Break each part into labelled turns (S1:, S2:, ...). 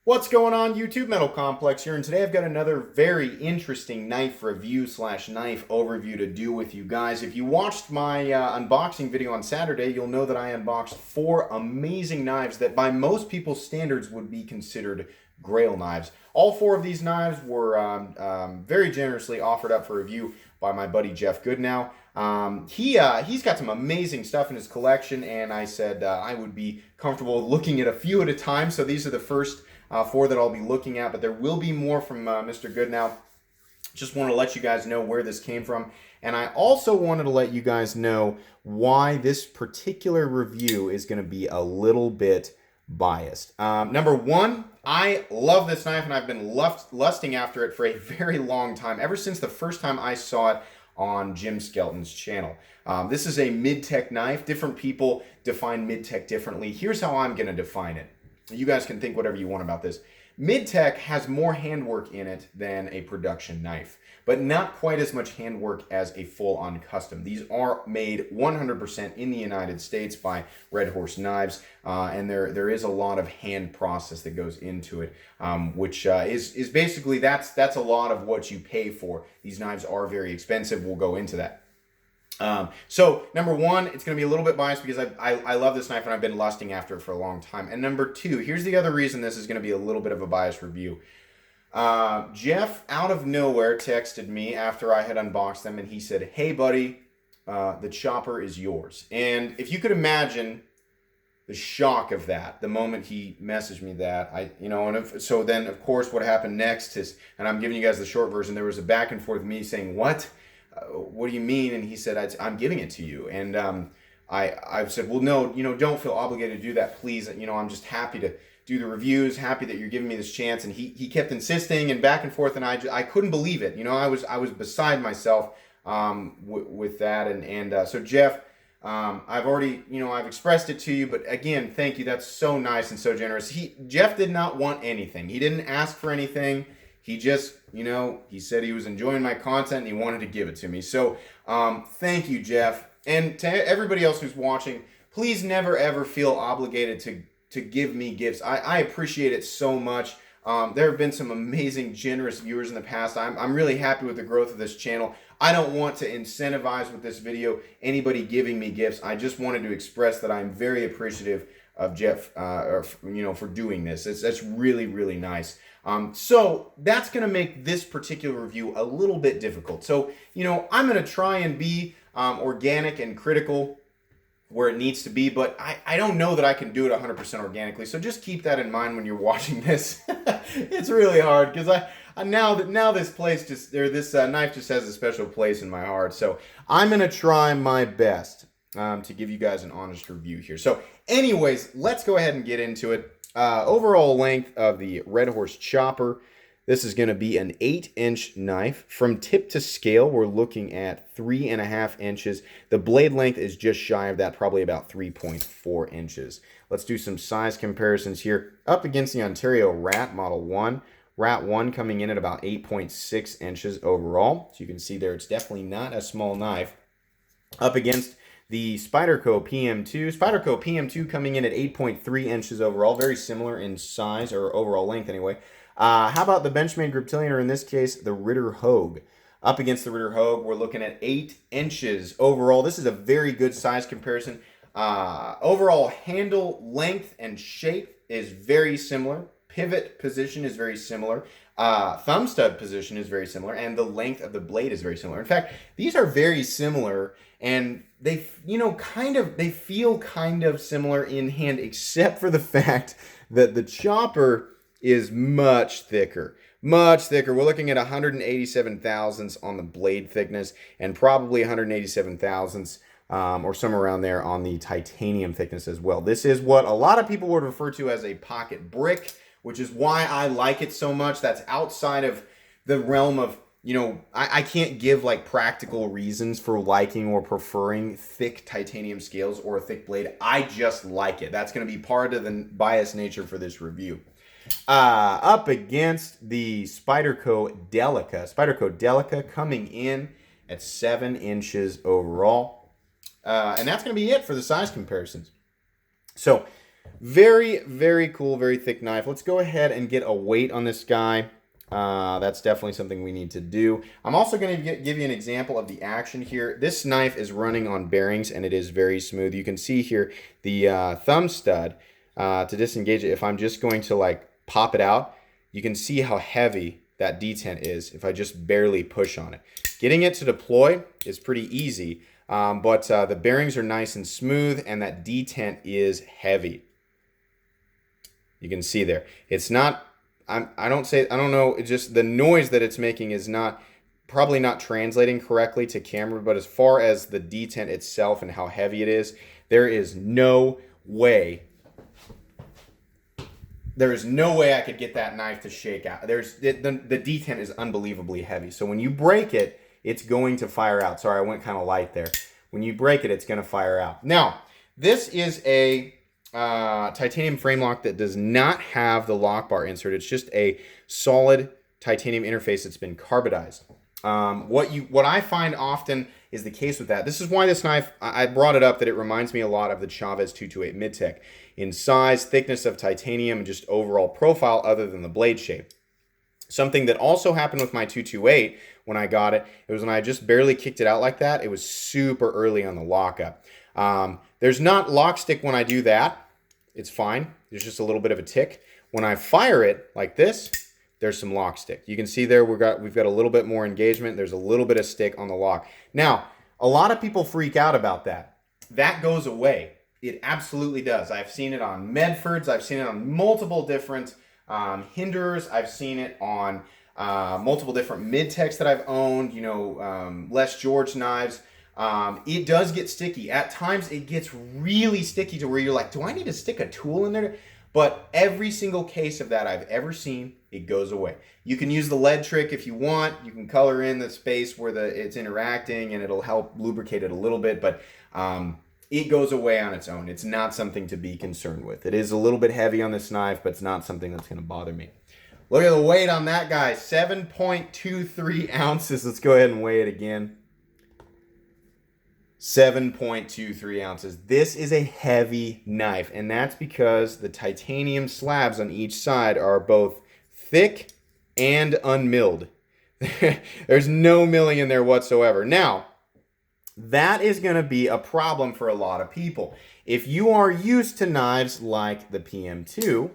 S1: What's going on, YouTube Metal Complex here, and today I've got another very interesting knife review slash knife overview to do with you guys. If you watched my unboxing video on Saturday, you'll know that I unboxed 4 amazing knives that by most people's standards would be considered grail knives. All 4 of these knives were very generously offered up for review by my buddy Jeff Goodnow. He's got some amazing stuff in his collection, and I said I would be comfortable looking at a few at a time, so these are the first 4 that I'll be looking at, but there will be more from Mr. Goodnow. Just want to let you guys know where this came from, and I also wanted to let you guys know why this particular review is going to be a little bit biased. Number one, I love this knife, and I've been lusting after it for a very long time, ever since the first time I saw it on Jim Skelton's channel. This is a mid-tech knife. Different people define mid-tech differently. Here's how I'm going to define it. You guys can think whatever you want about this. Mid-tech has more handwork in it than a production knife, but not quite as much handwork as a full-on custom. These are made 100% in the United States by Red Horse Knives, and there is a lot of hand process that goes into it, which is basically that's a lot of what you pay for. These knives are very expensive. We'll go into that. So number one, it's going to be a little bit biased because I love this knife and I've been lusting after it for a long time. And number two, here's the other reason this is going to be a little bit of a biased review. Jeff, out of nowhere, texted me after I had unboxed them, and he said, "Hey, buddy, the chopper is yours." And if you could imagine the shock of that, the moment he messaged me that, so then, of course, what happened next is, and I'm giving you guys the short version, there was a back and forth with me saying, "What? What do you mean?" And he said, "I'm giving it to you." And I said, "Well, no, don't feel obligated to do that, please. I'm just happy to do the reviews, happy that you're giving me this chance." And he kept insisting and back and forth, and I couldn't believe it. I was beside myself with that. And so Jeff, I've already, I've expressed it to you, but again, thank you. That's so nice and so generous. Jeff did not want anything. He didn't ask for anything. He just, he said he was enjoying my content and he wanted to give it to me. So thank you, Jeff. And to everybody else who's watching, please never ever feel obligated to give me gifts. I appreciate it so much. There have been some amazing, generous viewers in the past. I'm really happy with the growth of this channel. I don't want to incentivize with this video anybody giving me gifts. I just wanted to express that I'm very appreciative of Jeff, for doing this. That's really, really nice. So that's going to make this particular review a little bit difficult. So, I'm going to try and be organic and critical where it needs to be, but I don't know that I can do it 100% organically. So just keep that in mind when you're watching this. It's really hard because now this knife just has a special place in my heart. So I'm going to try my best to give you guys an honest review here. So anyways, let's go ahead and get into it. Overall length of the Red Horse chopper, this is going to be an 8-inch knife. From tip to scale, we're looking at 3.5 inches. The blade length is just shy of that, probably about 3.4 inches. Let's do some size comparisons here. Up against the Ontario Rat Model 1. Rat 1 coming in at about 8.6 inches overall. So you can see there, it's definitely not a small knife. Up against the Spyderco PM2. Spyderco PM2 coming in at 8.3 inches overall. Very similar in size, or overall length anyway. How about the Benchmade Griptilian, or in this case, the Ritter Hogue? Up against the Ritter Hogue, we're looking at 8 inches overall. This is a very good size comparison. Overall handle length and shape is very similar. Pivot position is very similar. Thumb stud position is very similar, and the length of the blade is very similar. In fact, these are very similar, and they feel kind of similar in hand, except for the fact that the chopper is much thicker. Much thicker. We're looking at 187 thousandths on the blade thickness, and probably 187 thousandths or somewhere around there on the titanium thickness as well. This is what a lot of people would refer to as a pocket brick, which is why I like it so much. That's outside of the realm of, I can't give like practical reasons for liking or preferring thick titanium scales or a thick blade. I just like it. That's going to be part of the biased nature for this review. Up against the Spyderco Delica. Spyderco Delica coming in at 7 inches overall. And that's going to be it for the size comparisons. So Very, very cool, very thick knife. Let's go ahead and get a weight on this guy. That's definitely something we need to do. I'm also going to give you an example of the action here. This knife is running on bearings and it is very smooth. You can see here the thumb stud to disengage it. If I'm just going to like pop it out, you can see how heavy that detent is if I just barely push on it. Getting it to deploy is pretty easy, but the bearings are nice and smooth and that detent is heavy. You can see there. It's not, I don't know, it's just the noise that it's making is probably not translating correctly to camera, but as far as the detent itself and how heavy it is, there is no way I could get that knife to shake out. The detent is unbelievably heavy. So when you break it, it's going to fire out. Sorry, I went kind of light there. When you break it, it's going to fire out. Now, this is a titanium frame lock that does not have the lock bar insert. It's just a solid titanium interface that's been carbidized. What I find often is the case with that. This is why this knife, I brought it up, that it reminds me a lot of the Chavez 228 Mid-Tech in size, thickness of titanium, and just overall profile other than the blade shape. Something that also happened with my 228 when I got it, it was when I just barely kicked it out like that. It was super early on the lockup. There's not lock stick when I do that. It's fine. There's just a little bit of a tick. When I fire it like this, there's some lock stick. You can see there we've got a little bit more engagement. There's a little bit of stick on the lock. Now, a lot of people freak out about that. That goes away. It absolutely does. I've seen it on Medfords. I've seen it on multiple different Hinders. I've seen it on multiple different mid-techs that I've owned, Les George knives. It does get sticky. At times it gets really sticky to where you're like, do I need to stick a tool in there? But every single case of that I've ever seen, it goes away. You can use the lead trick if you want. You can color in the space where it's interacting and it'll help lubricate it a little bit, but it goes away on its own. It's not something to be concerned with. It is a little bit heavy on this knife, but it's not something that's going to bother me. Look at the weight on that guy, 7.23 ounces. Let's go ahead and weigh it again. 7.23 ounces. This is a heavy knife, and that's because the titanium slabs on each side are both thick and unmilled. There's no milling in there whatsoever. Now, that is going to be a problem for a lot of people. If you are used to knives like the PM2,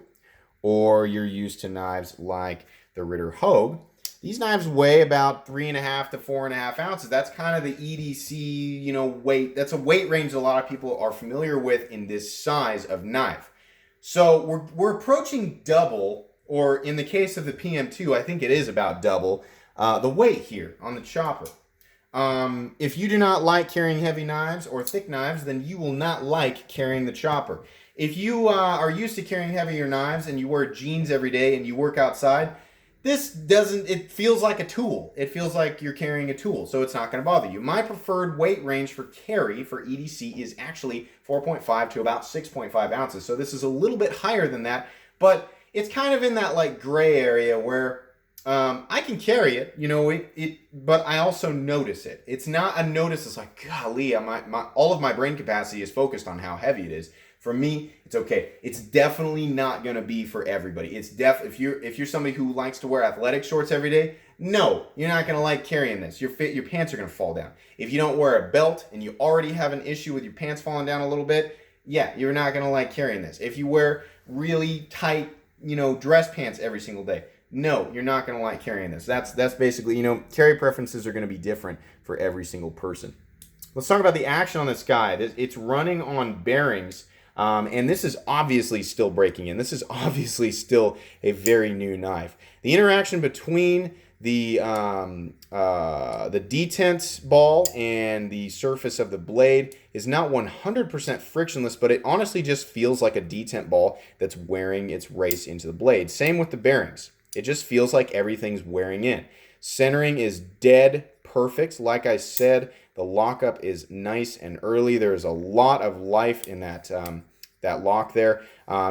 S1: or you're used to knives like the Ritter Hogue, these knives weigh about 3.5 to 4.5 ounces. That's kind of the EDC, weight. That's a weight range a lot of people are familiar with in this size of knife. So we're approaching double, or in the case of the PM2, I think it is about double, the weight here on the chopper. If you do not like carrying heavy knives or thick knives, then you will not like carrying the chopper. If you are used to carrying heavier knives and you wear jeans every day and you work outside, it feels like a tool. It feels like you're carrying a tool, so it's not going to bother you. My preferred weight range for carry for EDC is actually 4.5 to about 6.5 ounces. So this is a little bit higher than that, but it's kind of in that like gray area where I can carry it, but I also notice it. It's not a notice. It's like, golly, all of my brain capacity is focused on how heavy it is. For me, it's okay. It's definitely not gonna be for everybody. If you're somebody who likes to wear athletic shorts every day, no, you're not gonna like carrying this. Your pants are gonna fall down. If you don't wear a belt and you already have an issue with your pants falling down a little bit, yeah, you're not gonna like carrying this. If you wear really tight, dress pants every single day, no, you're not going to like carrying this. That's basically, carry preferences are going to be different for every single person. Let's talk about the action on this guy. It's running on bearings, and this is obviously still breaking in. This is obviously still a very new knife. The interaction between the detent ball and the surface of the blade is not 100% frictionless, but it honestly just feels like a detent ball that's wearing its race into the blade. Same with the bearings. It just feels like everything's wearing in. Centering is dead perfect. Like I said, the lockup is nice and early. There's a lot of life in that lock there.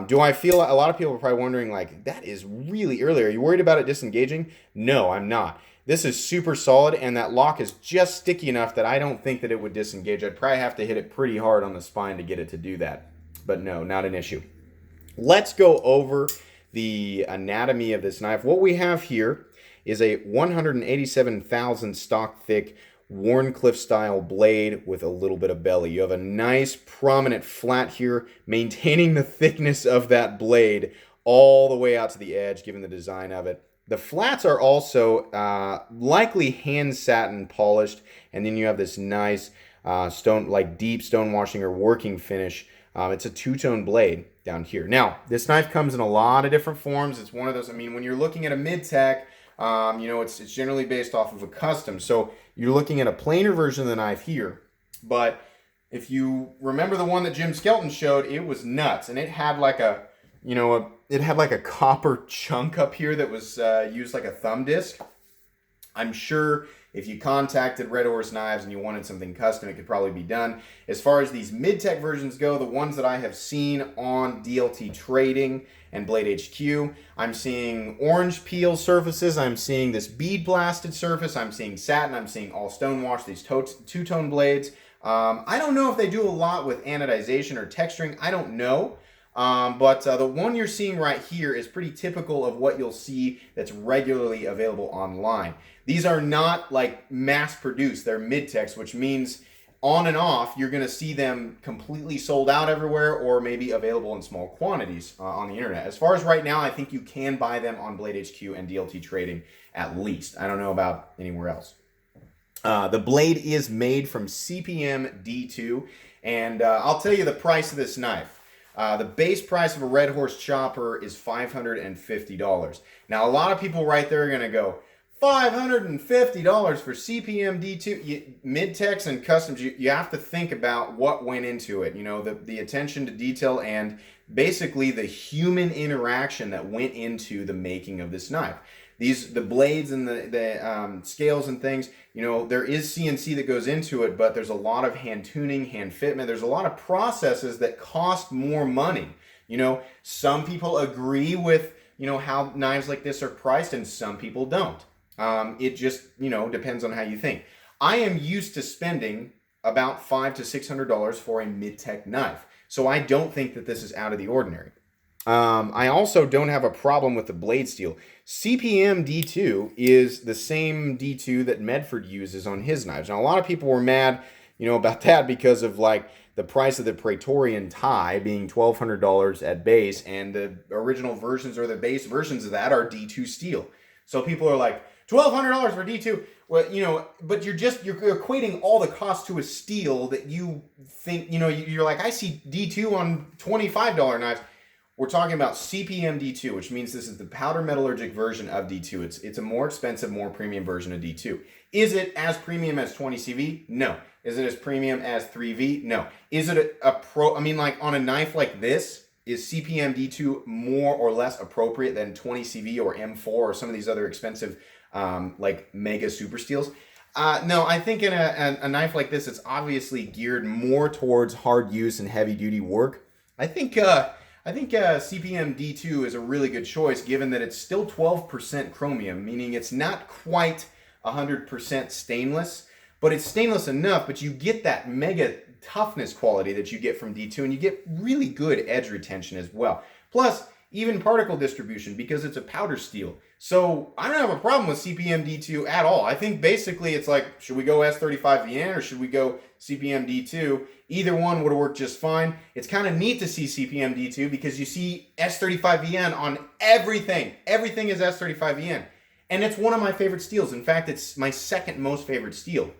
S1: Do I feel, a lot of people are probably wondering, like, that is really early. Are you worried about it disengaging? No, I'm not. This is super solid, and that lock is just sticky enough that I don't think that it would disengage. I'd probably have to hit it pretty hard on the spine to get it to do that. But no, not an issue. Let's go over the anatomy of this knife. What we have here is a 187,000 stock thick Wharncliffe style blade with a little bit of belly. You have a nice prominent flat here, maintaining the thickness of that blade all the way out to the edge, given the design of it. The flats are also likely hand satin polished, and then you have this nice stone, like deep stone washing or working finish. It's a two-tone blade down here. Now, this knife comes in a lot of different forms. It's one of those, I mean, when you're looking at a mid-tech, you know, it's generally based off of a custom. So you're looking at a plainer version of the knife here. But if you remember the one that Jim Skelton showed, it was nuts. And it had like a, you know, it had like a copper chunk up here that was used like a thumb disc. I'm sure if you contacted Red Horse Knives and you wanted something custom, it could probably be done. As far as these mid-tech versions go, the ones that I have seen on DLT Trading and Blade HQ, I'm seeing orange peel surfaces, I'm seeing this bead blasted surface, I'm seeing satin, I'm seeing all stonewash, these two-tone blades. I don't know if they do a lot with anodization or texturing, I don't know. But the one you're seeing right here is pretty typical of what you'll see that's regularly available online. These are not like mass produced, they're mid-techs, which means on and off you're going to see them completely sold out everywhere or maybe available in small quantities on the internet. As far as right now, I think you can buy them on Blade HQ and DLT Trading at least. I don't know about anywhere else. The blade is made from CPM D2, and I'll tell you the price of this knife. The base price of a Red Horse chopper is $550. Now, a lot of people right there are going to go, $550 for CPM D2. Mid-techs and customs, you have to think about what went into it. You know, the attention to detail and basically the human interaction that went into the making of this knife. The blades and the scales and things, you know, there is CNC that goes into it, but there's a lot of hand tuning, hand fitment. There's a lot of processes that cost more money. You know, some people agree with, you know, how knives like this are priced and some people don't. It just, you know, depends on how you think. I am used to spending about $500 to $600 for a mid-tech knife. So I don't think that this is out of the ordinary. I also don't have a problem with the blade steel. CPM D2 is the same D2 that Medford uses on his knives. Now, a lot of people were mad, you know, about that because of like the price of the Praetorian tie being $1,200 at base, and the original versions or the base versions of that are D2 steel. So people are like, $1,200 for D2. Well, you know, but you're equating all the cost to a steel that you think, you know, you're like, I see D2 on $25 knives. We're talking about CPM D2, which means this is the powder metallurgic version of D2. It's a more expensive, more premium version of D2. Is it as premium as 20CV? No. Is it as premium as 3V? No. Is it a pro? I mean, like on a knife like this, is CPM D2 more or less appropriate than 20CV or M4 or some of these other expensive like mega super steels? No, I think in a knife like this, it's obviously geared more towards hard use and heavy duty work. I think CPM D2 is a really good choice, given that it's still 12% chromium, meaning it's not quite 100% stainless, but it's stainless enough, but you get that mega toughness quality that you get from D2, and you get really good edge retention as well. Plus, even particle distribution, because it's a powder steel. So I don't have a problem with CPM D2 at all. I think basically it's like, should we go S35VN or should we go CPM D2? Either one would have worked just fine. It's kind of neat to see CPM D2 because you see S35VN on everything. Everything is S35VN. And it's one of my favorite steels. In fact, it's my second most favorite steel.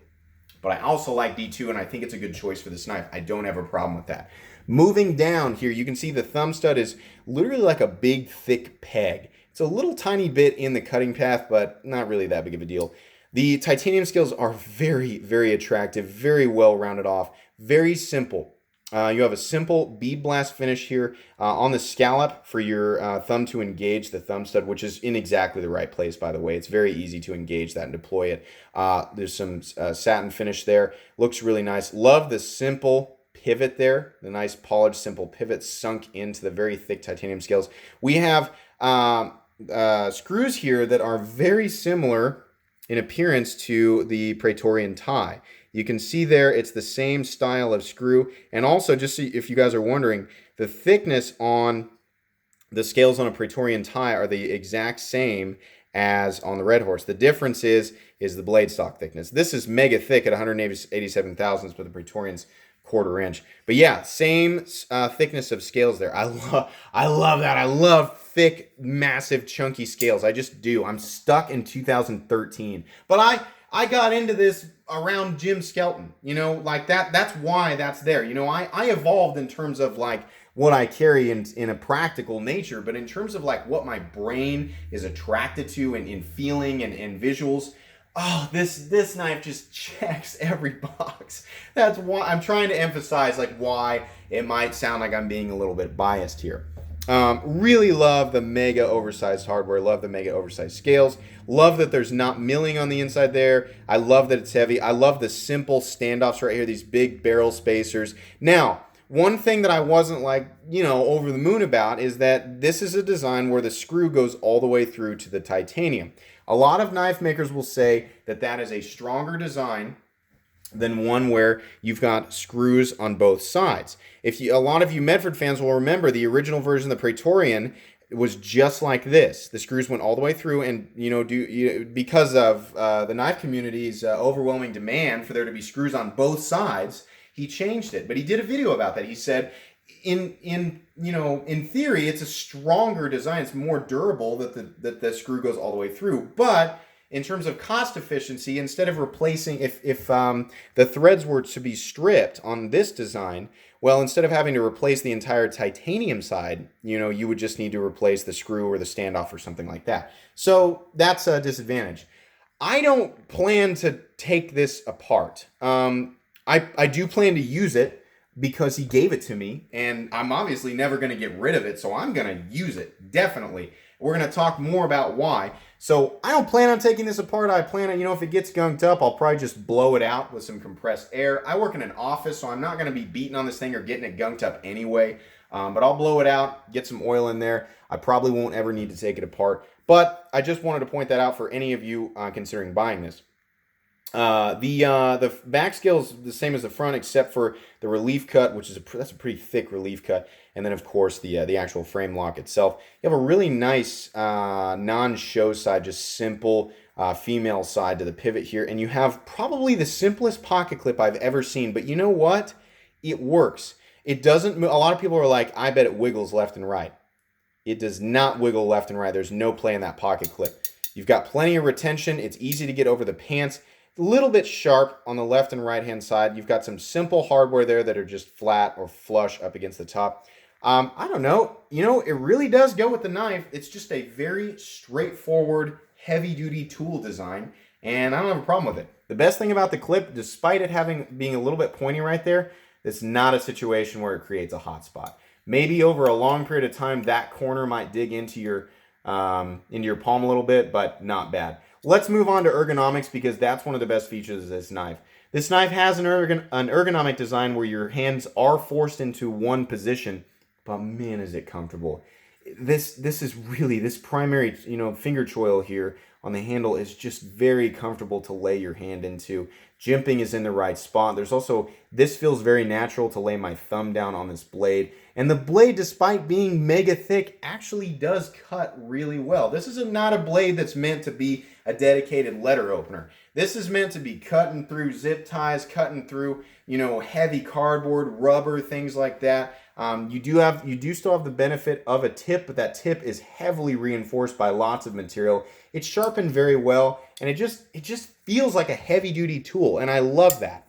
S1: But I also like D2, and I think it's a good choice for this knife. I don't have a problem with that. Moving down here, you can see the thumb stud is literally like a big, thick peg. It's a little tiny bit in the cutting path, but not really that big of a deal. The titanium scales are very, very attractive, very well rounded off, very simple. You have a simple bead blast finish here on the scallop for your thumb to engage the thumb stud, which is in exactly the right place, by the way. It's very easy to engage that and deploy it. There's some satin finish there. Looks really nice. Love the simple pivot there, the nice polished simple pivot sunk into the very thick titanium scales. We have screws here that are very similar in appearance to the Praetorian tie. You can see there it's the same style of screw, and also just so if you guys are wondering, the thickness on the scales on a Praetorian tie are the exact same as on the Red Horse. The difference is the blade stock thickness. This is mega thick at 187 thousandths, but the Praetorian's quarter inch. But yeah, same thickness of scales there. I love that. I love thick, massive, chunky scales. I just do. I'm stuck in 2013. But I got into this around Jim Skelton, you know, like that's why that's there. You know, I evolved in terms of like what I carry in a practical nature, but in terms of like what my brain is attracted to and in feeling and visuals, oh, this knife just checks every box. That's why I'm trying to emphasize like why it might sound like I'm being a little bit biased here. Really love the mega oversized hardware. Love the mega oversized scales. Love that there's not milling on the inside there. I love that it's heavy. I love the simple standoffs right here, these big barrel spacers. Now, one thing that I wasn't like, you know, over the moon about is that this is a design where the screw goes all the way through to the titanium. A lot of knife makers will say that that is a stronger design than one where you've got screws on both sides. A lot of you Medford fans will remember the original version of the Praetorian was just like this. The screws went all the way through, and because of the knife community's overwhelming demand for there to be screws on both sides, he changed it. But he did a video about that. He said, in theory, it's a stronger design. It's more durable that the screw goes all the way through. But in terms of cost efficiency, instead of replacing, if the threads were to be stripped on this design, well, instead of having to replace the entire titanium side, you would just need to replace the screw or the standoff or something like that. So that's a disadvantage. I don't plan to take this apart. I do plan to use it because he gave it to me, and I'm obviously never going to get rid of it, so I'm going to use it, definitely. We're going to talk more about why. So I don't plan on taking this apart. I plan on, if it gets gunked up, I'll probably just blow it out with some compressed air. I work in an office, so I'm not going to be beating on this thing or getting it gunked up anyway. But I'll blow it out, get some oil in there. I probably won't ever need to take it apart. But I just wanted to point that out for any of you considering buying this. The back scale is the same as the front, except for the relief cut, which is that's a pretty thick relief cut, and then of course the actual frame lock itself. You have a really nice non-show side, just simple female side to the pivot here, and you have probably the simplest pocket clip I've ever seen. But you know what? It works. It doesn't. A lot of people are like, I bet it wiggles left and right. It does not wiggle left and right. There's no play in that pocket clip. You've got plenty of retention. It's easy to get over the pants. A little bit sharp on the left and right hand side. You've got some simple hardware there that are just flat or flush up against the top. I don't know. It really does go with the knife. It's just a very straightforward, heavy-duty tool design, and I don't have a problem with it. The best thing about the clip, despite it being a little bit pointy right there, it's not a situation where it creates a hot spot. Maybe over a long period of time, that corner might dig into your palm a little bit, but not bad. Let's move on to ergonomics, because that's one of the best features of this knife. This knife has an ergonomic design where your hands are forced into one position, but man, is it comfortable. This is really, this primary finger choil here on the handle is just very comfortable to lay your hand into. Jimping is in the right spot. There's also, this feels very natural to lay my thumb down on this blade. And the blade, despite being mega thick, actually does cut really well. This is not a blade that's meant to be a dedicated letter opener. This is meant to be cutting through zip ties, cutting through, heavy cardboard, rubber, things like that. You do still have the benefit of a tip, but that tip is heavily reinforced by lots of material. It's sharpened very well, and it just feels like a heavy-duty tool, and I love that.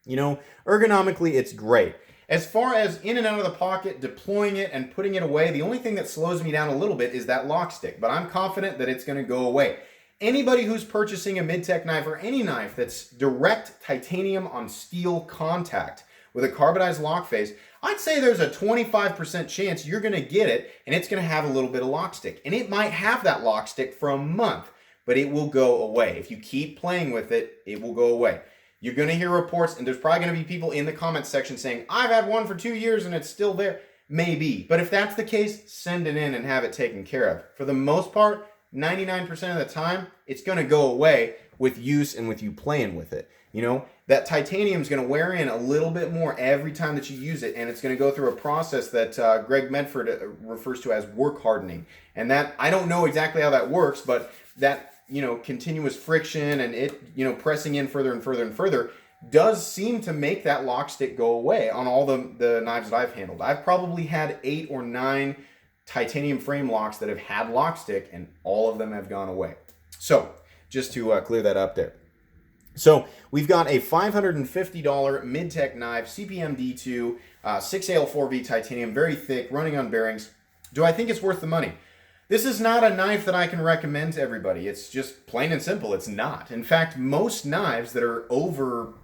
S1: Ergonomically, it's great. As far as in and out of the pocket, deploying it and putting it away, the only thing that slows me down a little bit is that lock stick, but I'm confident that it's going to go away. Anybody who's purchasing a mid-tech knife or any knife that's direct titanium on steel contact with a carbonized lock face, I'd say there's a 25% chance you're going to get it and it's going to have a little bit of lock stick. And it might have that lock stick for a month, but it will go away. If you keep playing with it, it will go away. You're going to hear reports, and there's probably going to be people in the comments section saying, I've had one for 2 years and it's still there. Maybe. But if that's the case, send it in and have it taken care of. For the most part, 99% of the time, it's going to go away with use and with you playing with it. You know, that titanium is going to wear in a little bit more every time that you use it, and it's going to go through a process that Greg Medford refers to as work hardening. And that, I don't know exactly how that works, but that, you know, continuous friction and it, you know, pressing in further and further and further does seem to make that lock stick go away on all the knives that I've handled. I've probably had 8 or 9 titanium frame locks that have had lock stick, and all of them have gone away. So just to clear that up there. So we've got a $550 mid-tech knife, CPM D2, 6AL4V titanium, very thick, running on bearings. Do I think it's worth the money? This is not a knife that I can recommend to everybody. It's just plain and simple, it's not. In fact, most knives that are over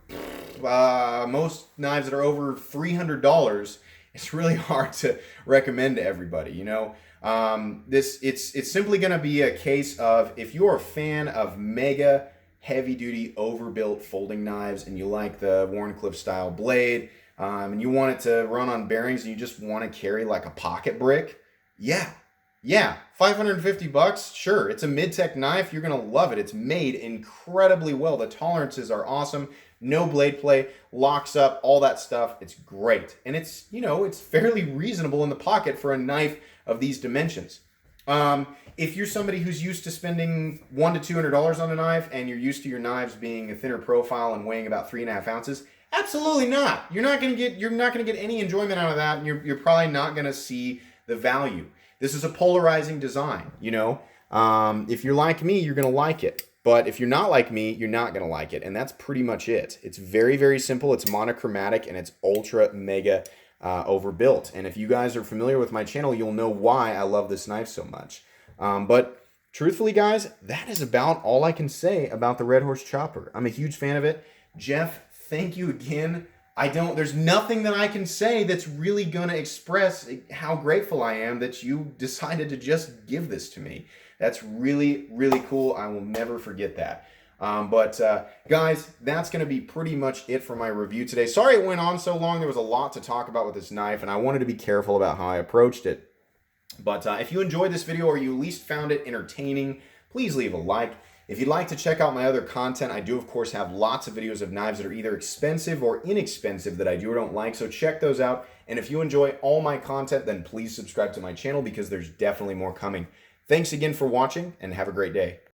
S1: $300, it's really hard to recommend to everybody, you know. It's simply going to be a case of, if you're a fan of mega heavy-duty overbuilt folding knives and you like the Wharncliffe style blade, and you want it to run on bearings and you just want to carry like a pocket brick, yeah, $550, sure, it's a mid-tech knife, you're gonna love it. It's made incredibly well. The tolerances are awesome, no blade play, locks up, all that stuff. It's great, and it's, you know, it's fairly reasonable in the pocket for a knife of these dimensions. If you're somebody who's used to spending $100 to $200 on a knife, and you're used to your knives being a thinner profile and weighing about 3.5 ounces, absolutely not. You're not gonna get any enjoyment out of that, and you're probably not gonna see the value. This is a polarizing design, you know. If you're like me, you're gonna like it. But if you're not like me, you're not gonna like it, and that's pretty much it. It's very, very simple. It's monochromatic, and it's ultra mega overbuilt. And if you guys are familiar with my channel, you'll know why I love this knife so much. But truthfully, guys, that is about all I can say about the Red Horse Chopper. I'm a huge fan of it. Jeff, thank you again. There's nothing that I can say that's really gonna express how grateful I am that you decided to just give this to me. That's really, really cool. I will never forget that. Guys, that's gonna be pretty much it for my review today. Sorry it went on so long. There was a lot to talk about with this knife, and I wanted to be careful about how I approached it. But if you enjoyed this video, or you at least found it entertaining, please leave a like. If you'd like to check out my other content, I do, of course, have lots of videos of knives that are either expensive or inexpensive that I do or don't like, so check those out. And if you enjoy all my content, then please subscribe to my channel, because there's definitely more coming. Thanks again for watching, and have a great day.